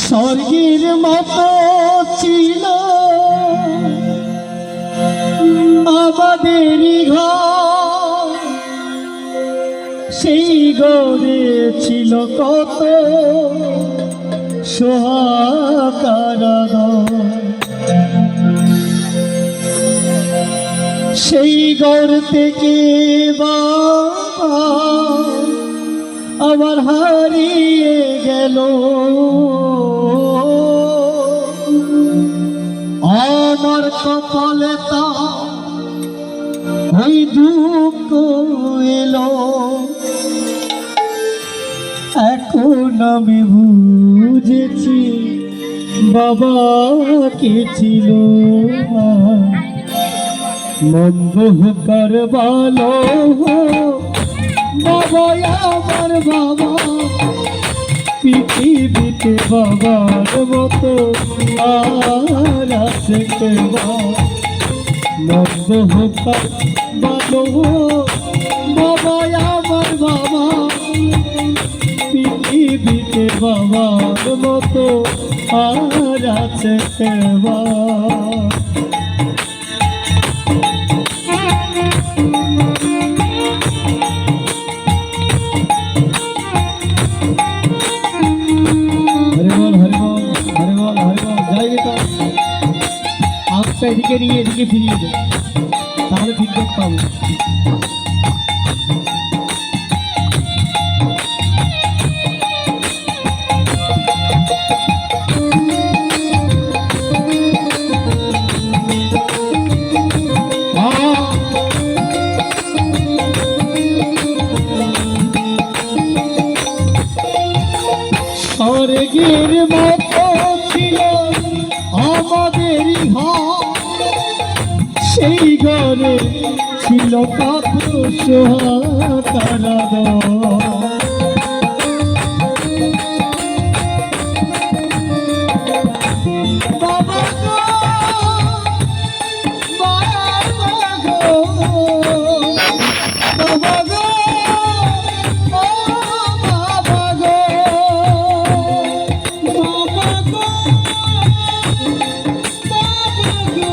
স্বর্গের মতো ছিল আমাদের ঘর, সেই ঘরে ছিল কত সোহাকারাগার। সেই ঘর থেকে বাবা আবার হারিয়ে গেল, আমার কপালে তা ওই দুঃখ এলো। এখন আমি বুঝেছি বাবা কে ছিল, মন্দ হোক আর ভালো বাবা আমার বাবা, পৃথিবীতে বাবার মতো আর আছে কে? মন্দ হোক আর ভালো বাবা আমার বাবা, পৃথিবীতে বাবার মতো আর আছে কে? এদিকে নিয়ে এদিকে ফিরিয়ে দেয়, তাহলে ফিডব্যাক পাবো। স্বর্গের মতো ছিল আমাদের ঘর, সেই ঘরে ছিল কত সোহাকারাগার। বাবা গো বাবা গো বাবা গো ও বাবা গো বাবা গো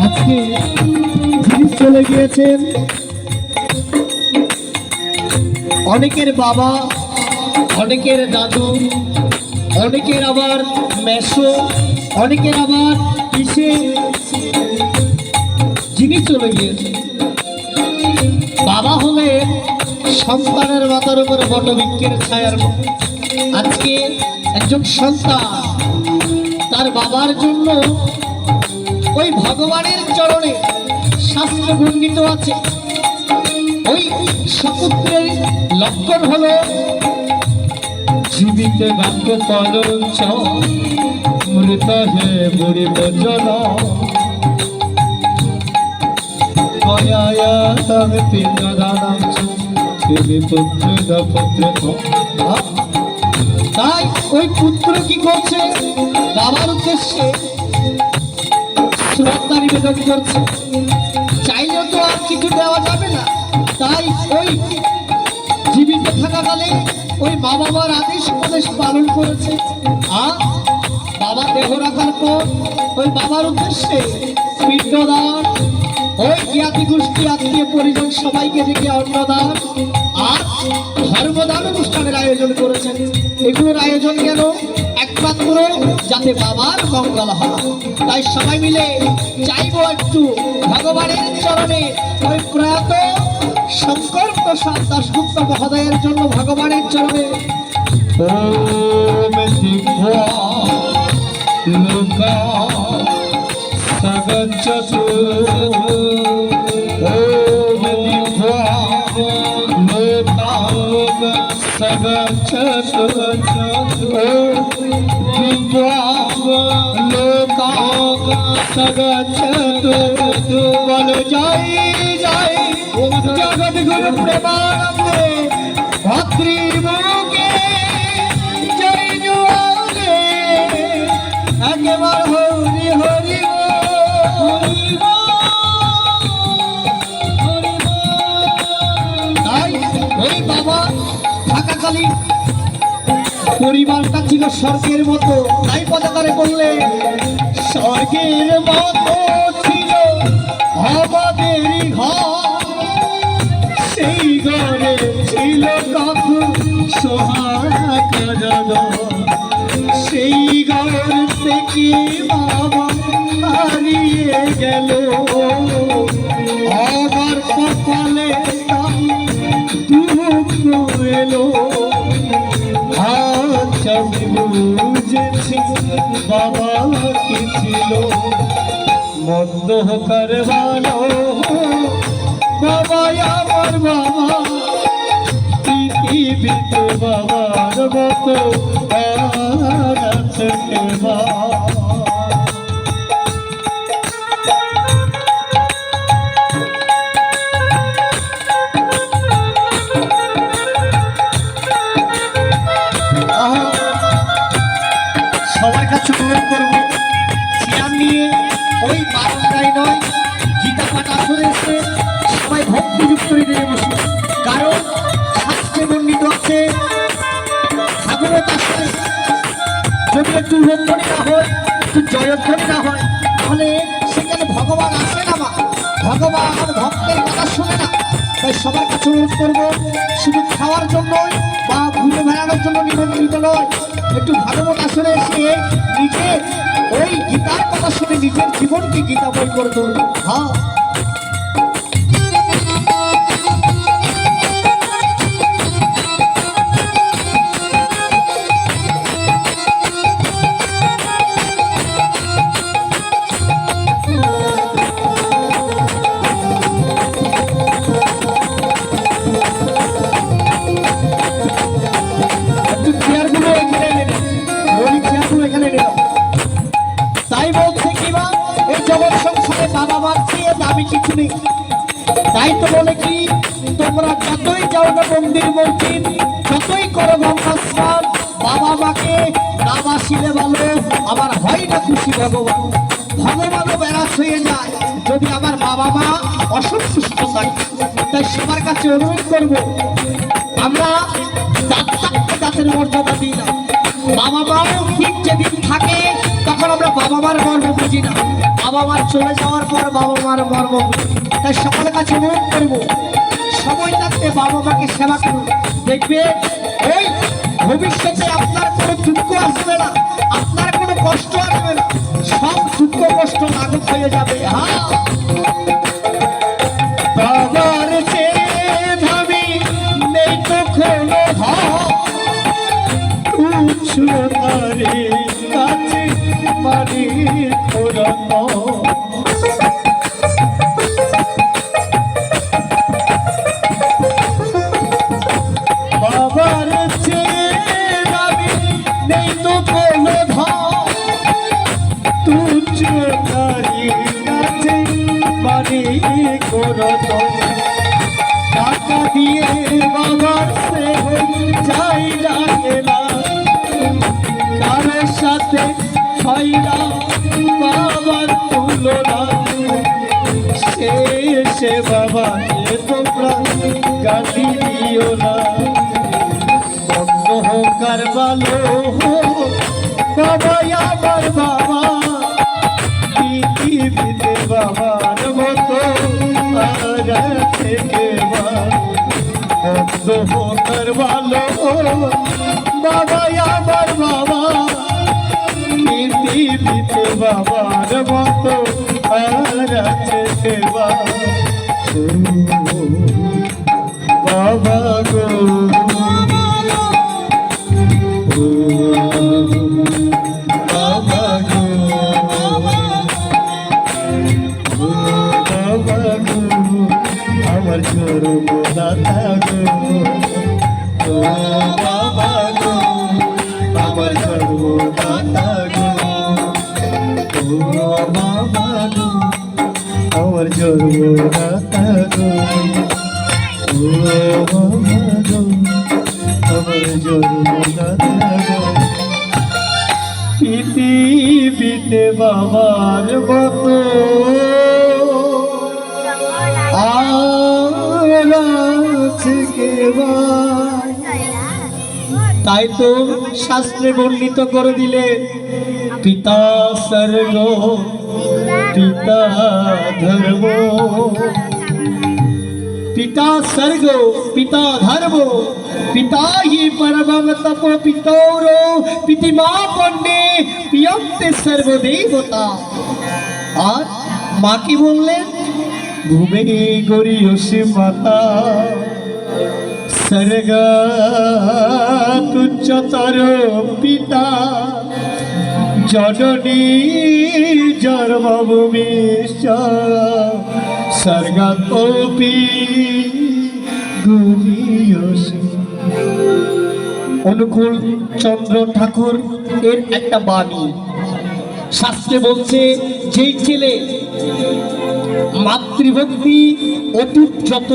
আজকে যিনি চলে গিয়েছেন, অনেকের বাবা, অনেকের দাদু, অনেকের আবার মেসো, অনেকের আবার পিসে, যিনি চলে গিয়েছেন বাবা হলে সন্তানের মাথার উপরে বটবৃক্ষের ছায়ার মতো। আজকে একজন সন্তান তার বাবার জন্য ওই ভগবানের চরণে শাস্ত্রে বর্ণিত আছে, ওই সপুত্রের লক্ষণ হলো জীবিতে বাক্য কলঞ্চ, মৃত হে মরিব জন, কয়ায়া তবে পিণ্ডদানম তিনি পুত্র পুত্র। তাই ওই পুত্র কি করছে? বাবার উদ্দেশ্যে শ্রদ্ধা নিবেদন করছে, চাইলেও তো আর কিছু দেওয়া যাবে না। তাই ওই জীবিত থাকাকালে ওই মা বাবার আদেশ উপদেশ পালন করেছে। আর বাবা দেহ রাখার পর ওই বাবার উদ্দেশ্যে পিণ্ডদান, ওই জ্ঞাতি গোষ্ঠী আত্মীয় পরিজন সবাইকে ডেকে অন্নদান আর ধর্মদান অনুষ্ঠানের আয়োজন করেছেন। এগুলোর আয়োজন কেন? একমাত্র যাতে বাবার মঙ্গল হয়। তাই সবাই মিলে চাইবো একটু ভগবানের চরণে ওই প্রয়াত শঙ্কর প্রসাদ দাশগুপ্ত মহোদয়ের জন্য ভগবানের চরণে ওম দিব্যা লোকা সগচ্ছতু, ওম দিব্যা লোকা সগচ্ছতু, দিব্যা লোকা সগচ্ছতু। বলো জয় জয় জগদ্গুরু প্রেমানন্দে ভদ্রীর মুখে জয় জুয়ালে একেবার হরি হরি হরি ওই বাবা থাকাকালীন পরিবারটা ছিল স্বর্গের মতো। তাই পতাকারে বললে স্বর্গের মতো ছিল আমাদেরই ঘর, সেই ঘরে ছিল কখন সোহাগ, সেই ঘর থেকে বাবা হারিয়ে গেল। আমার কপালে দুঃখ এলো, আজ আমি বুঝেছি বাবা কি ছিল। মন্দ হোকার ভালো বাবা আমার বাবা, পৃথিবীতে বাবার মতো আর আছে কে বা। সবার কাছে অনুরোধ করবো চেয়ার নিয়ে ওই বারান্দায় নয় গীতা পাঠ আসরে এসে সবাই ভক্তিযুক্ত হৃদয়ে বসুন। কারণ শাস্ত্রে বর্ণিত আছে ঠাকুরের কাছে যদি একটু রোধধ্বনি না হয়, একটু জয়ধ্বনি না হয়, তাহলে সেখানে ভগবান আসে না। মা ভগবান ভক্তের কথা শুনে না। তাই সবার কাছে অনুরোধ করবো শুধু খাওয়ার জন্যই বা ঘুরে বেড়ানোর জন্য নিমন্ত্রিত নয়, একটু ভাগবত আসরে এসে নিজে ওই গীতার কথা শুনে নিজের জীবনকে গীতাময় করে তুলুন। হ্যাঁ, তাই বলছে কিবা এই জগৎ সংসারে বাবা মার চেয়ে দামি কিছু নেই। তাই তো বলে কি তোমরা যতই যাও না মন্দির মসজিদ, যতই করো গঙ্গা স্নান, বাবা মাকে না বাসিলে ভালো আমার হয় না খুশি ভগবান। ভগবানও বেড়াস হয়ে যায় যদি আমার বাবা মা অসন্তুষ্ট থাকে। তাই সবার কাছে অনুরোধ করবো আমরা জাতের মর্যাদা দিই না। বাবা মাও ঠিক যেদিন থাকে তখন আমরা বাবা মার মর্ম বুঝি না, বাবা মার চলে যাওয়ার পর বাবা মার মর্ম বুঝি। তাই সকলের কাছে অনুরোধ করবো সময় থাকতে বাবা মাকে সেবা করুন। দেখবে ওই ভবিষ্যতে আপনার কোনো দুঃখ আসবে না, আপনার কোনো কষ্ট আসবে না, সব দুঃখ কষ্ট লাঘব হয়ে যাবে। হ্যাঁ, বাবার চেয়ে দামি নেই তো কোনো উচ্চতারে কাছে মারি খোরানো। বাবার চেয়ে দামি নেই তো কোনো তুচ্ছতারে কাছে মারি খোরানো। টাকা দিয়ে বাবার সে যাই লাগে না, কারোর সাথে হয় না বাবার তুলনা। সে বাবাকে তোমরা গালি দিও না, বন্ধ হোক আর ভালো বাবা আমার বাবা, পৃথিবীতে বাবার মতো আর আছে কে বা। বন্ধ হোক আর ভালো বাবা আমার বাবা, পৃথিবীতে বাবার মতো আর আছে কে বা। বাবা গো বাবা গো বাবা গো আমার জন্মদাতা গো বাবা গো আমার জন্মদাতা গো বাবা গো আমার জন্মদাতা গো বাবা গো আমার জন্মদাতা গো। পৃথিবীতে বাবার মতো আর আছে কেবল। তাই তো শাস্ত্রে বর্ণিত করে দিলে পিতা স্বর্গ পিতা ধর্ম, पिता स्वर्ग पिता धर्म पिता ही परमं तप पितरो पितिमा पंडे पियन्ते सर्वदेवता। আর মা কি বললেন? ভূমে গরিয়সী মাতা স্বর্গ তুচ্ছতর পিতা জননী জন্মভূমি স্বর্গতোপি গরিয়সী। অনুকূল চন্দ্র ঠাকুর এর একটা বাণী শাস্ত্রে বলছে, যেই ছেলে মাতৃভক্তি অটুট যত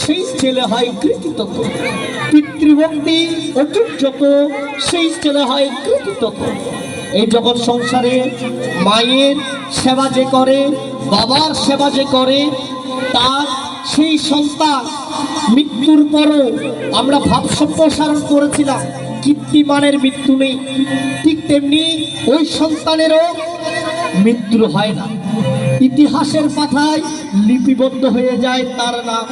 সেই ছেলে হয় কৃতজ্ঞ, পিতৃভক্তি অটুট যত সেই ছেলে হয় কৃতজ্ঞ। এই জগৎ সংসারে মায়ের সেবা যে করে, বাবার সেবা যে করে, তার সেই সন্তান মৃত্যুর পরও আমরা ভাব সম্প্রসারণ করেছিলাম কীর্তিমানের মৃত্যু নেই, ঠিক তেমনি ওই সন্তানেরও মৃত্যু হয় না, ইতিহাসের পাতায় লিপিবদ্ধ হয়ে যায় তার নাম।